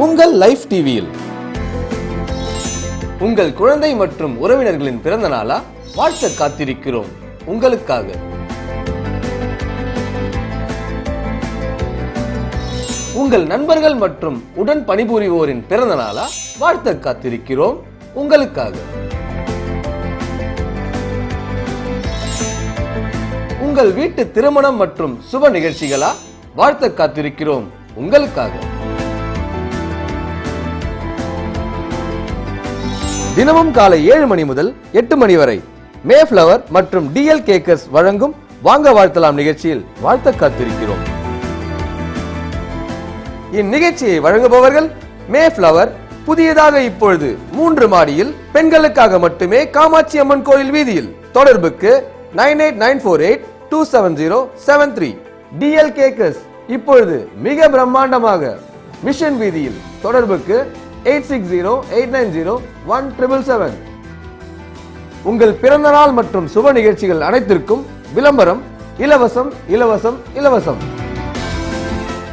உங்கள் லைஃப் டிவியில் உங்கள் குழந்தை மற்றும் உறவினர்களின் பிறந்த நாளா வாழ்த்த காத்திருக்கிறோம் உங்களுக்காக. உங்கள் நண்பர்கள் மற்றும் உடன் பணிபுரிவோரின் பிறந்த நாளா வாழ்த்த காத்திருக்கிறோம் உங்களுக்காக. உங்கள் வீட்டு திருமணம் மற்றும் சுப நிகழ்ச்சிகளா வாழ்த்த காத்திருக்கிறோம் உங்களுக்காக. தினமும் காலை 7 மணி முதல் 8 மணி வரை மேஃப்ளவர் மற்றும் டிஎல் கேக்கர்ஸ் வழங்கும் வாங்க வாழ்த்தலாம் நிகழ்ச்சியில் வாழ்த்த காத்திருக்கிறோம். இந்நிகழ்ச்சியை வழங்குபவர்கள் மேஃப்ளவர், புதியதாக இப்பொழுது 3 மாடியில், பெண்களுக்காக மட்டுமே, காமாட்சி அம்மன் கோயில் வீதியில். தொடர்புக்கு 9894827073. டிஎல் கேக்கர்ஸ் இப்பொழுது மிக பிரம்மாண்டமாக மிஷன் வீதியில். தொடர்புக்கு 8608901777. உங்கள் பிறந்த நாள் மற்றும் சுப நிகழ்ச்சிகள் அனைத்திற்கும் விளம்பரம் இலவசம் இலவசம் இலவசம்.